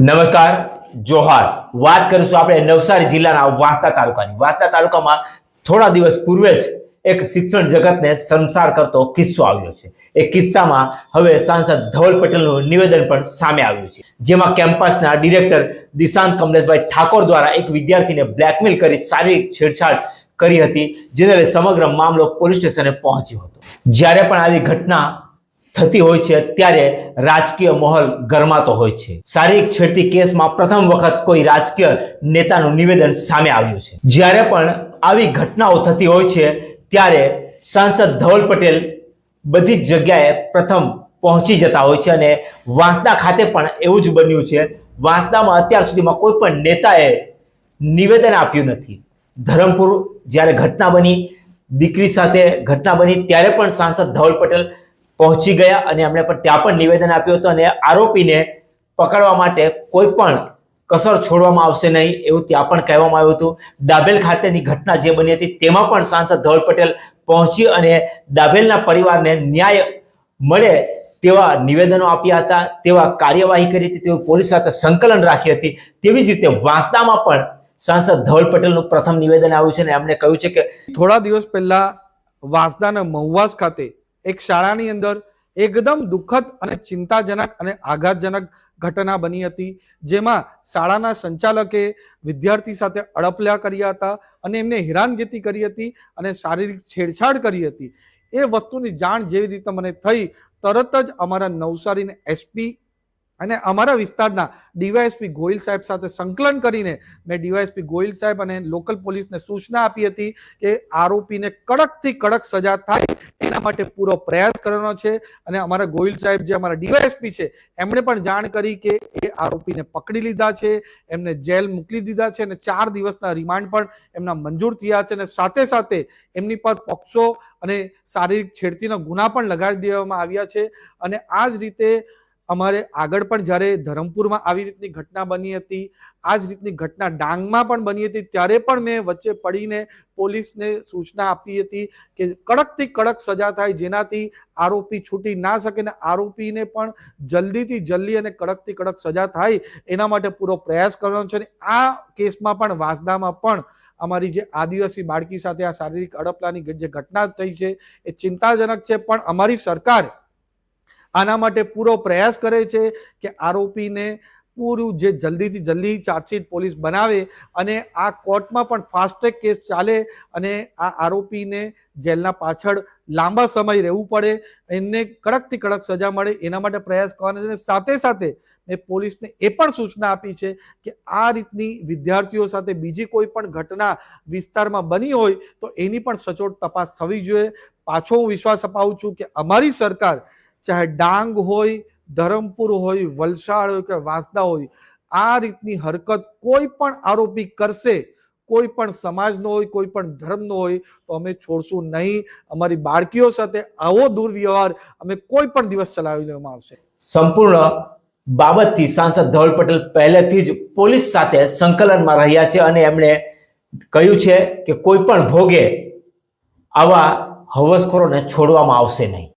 નમસ્કાર, જોહાર. વાત કરીશું આપણે નવસારી જિલ્લાના વાંસદા તાલુકાની. વાંસદા તાલુકામાં થોડા દિવસ પૂર્વે જ એક શિક્ષણ જગતને શર્મસાર કરતો કિસ્સો આવ્યો છે. એ કિસ્સામાં હવે સાંસદ ધવલ પટેલનું નિવેદન પણ સામે આવ્યું છે, જેમાં કેમ્પસના ડિરેક્ટર દિશાંત કમલેશભાઈ ઠાકોર દ્વારા એક વિદ્યાર્થીને બ્લેકમેલ કરી શારીરિક છેડછાડ કરી હતી, જેને લઈ સમગ્ર મામલો પોલીસ સ્ટેશને પહોંચ્યો હતો. જ્યારે પણ આવી ઘટના થતી હોય છે ત્યારે રાજકીય માહોલ ગરમાતો હોય છે. શારીરિક છેડતી કેસમાં પ્રથમ વખત કોઈ રાજકીય નેતાનું નિવેદન સામે આવ્યું છે. જ્યારે પણ આવી ઘટનાઓ થતી હોય છે ત્યારે સાંસદ ધવલ પટેલ બધી જ જગ્યાએ પ્રથમ પહોંચી જતા હોય છે અને વાંસદા ખાતે પણ એવું જ બન્યું છે. વાંસદામાં અત્યાર સુધીમાં કોઈ પણ નેતાએ નિવેદન આપ્યું નથી. ધરમપુર જ્યારે ઘટના બની, દીકરી સાથે ઘટના બની, ત્યારે પણ સાંસદ ધવલ પટેલ પહોંચી ગયા અને એમણે પણ ત્યાં પણ નિવેદન આપ્યું હતું અને આરોપીને પકડવા માટે કોઈ પણ કસર છોડવામાં આવશે નહીં એવું ત્યાં પણ કહેવામાં આવ્યું હતું. દાભેલ ખાતેની ઘટના જે બની હતી તેમાં પણ સાંસદ ધવલ પટેલ પહોંચી અને દાભેલના પરિવારને ન્યાય મળે તેવા નિવેદનો આપ્યા હતા, તેવા કાર્યવાહી કરી હતી, તેવું પોલીસ સાથે સંકલન રાખી હતી. તેવી જ રીતે વાંસદામાં પણ સાંસદ ધવલ પટેલનું પ્રથમ નિવેદન આવ્યું છે અને એમણે કહ્યું છે કે થોડા દિવસ પહેલા વાંસદાના મહુવાસ ખાતે એક શાળાની અંદર એકદમ દુઃખદ અને ચિંતાજનક અને આઘાતજનક ઘટના બની હતી, જેમાં શાળાના સંચાલકે વિદ્યાર્થી સાથે અડપલા કર્યા હતા અને એમને હેરાનગતિ કરી હતી અને શારીરિક છેડછાડ કરી હતી. એ વસ્તુની જાણ જેવી રીતે મને થઈ, તરત જ અમારા નવસારીના એસપી અને અમારા વિસ્તારના ડીવાયએસપી ગોહિલ સાહેબ સાથે સંકલન કરીને મેં ડીવાયએસપી ગોહિલ સાહેબ અને લોકલ પોલીસને સૂચના આપી હતી કે આરોપીને કડકથી કડક સજા થાય એના માટે પૂરો પ્રયાસ કરવાનો છે. અને અમારા ગોહિલ સાહેબ જે અમારા ડીવાયએસપી છે એમણે પણ જાણ કરી કે એ આરોપીને પકડી લીધા છે, એમને જેલ મોકલી દીધા છે અને 4 દિવસના રિમાન્ડ પણ એમના મંજૂર થયા છે અને સાથે સાથે એમની પર પોક્સો અને શારીરિક છેડતીના ગુના પણ લગાડી દેવામાં આવ્યા છે. અને આ જ રીતે અમારે આગળ પણ જ્યારે ધરમપુરમાં આવી રીતની ઘટના બની હતી, આ જ રીતની ઘટના ડાંગમાં પણ બની હતી, ત્યારે પણ મેં વચ્ચે પડીને પોલીસને સૂચના આપી હતી કે કડકથી કડક સજા થાય, જેનાથી આરોપી છૂટી ના શકે ને આરોપીને પણ જલ્દીથી જલ્દી અને કડકથી કડક સજા થાય એના માટે પૂરો પ્રયાસ કરવાનો છે. આ કેસમાં પણ વાંસદામાં પણ અમારી જે આદિવાસી બાળકી સાથે આ શારીરિક અડપલાની જે ઘટના થઈ છે એ ચિંતાજનક છે, પણ અમારી સરકાર આના માટે પૂરો પ્રયાસ કરે છે કે આરોપીને પૂરું જે જલ્દીથી જલ્દી ચાર્જશીટ પોલીસ બનાવે અને આ કોર્ટમાં પણ ફાસ્ટ ટ્રેક કેસ ચાલે અને આ આરોપીને જેલના પાછળ લાંબા સમય રહેવું પડે, એને કડકથી કડક સજા મળે એના માટે પ્રયાસ કરવાનો છે. સાથે સાથે મેં પોલીસને એ પણ સૂચના આપી છે કે આ રીતની વિદ્યાર્થીઓ સાથે બીજી કોઈ પણ ઘટના વિસ્તારમાં બની હોય તો એની પણ સચોટ તપાસ થવી જોઈએ. પાછો હું વિશ્વાસ અપાવું છું કે અમારી સરકાર ચાહે ડાંગ હોય, ધરમપુર હોય, વલસાડ હોય કે વાંસદા હોય, આ રીતની હરકત કોઈ પણ આરોપી કરશે, કોઈ પણ સમાજનો હોય, કોઈ પણ ધર્મનો હોય, તો અમે છોડશું નહીં. અમારી બાળકીઓ સાથે આવો દુર્વ્યવહાર અમે કોઈ પણ દિવસ ચલાવી લેવામાં આવશે. સંપૂર્ણ બાબતથી સાંસદ ધવલ પટેલ પહેલેથી જ પોલીસ સાથે સંકલનમાં રહ્યા છે અને એમણે કહ્યું છે કે કોઈ પણ ભોગે આવા હવસખોરોને છોડવામાં આવશે નહીં.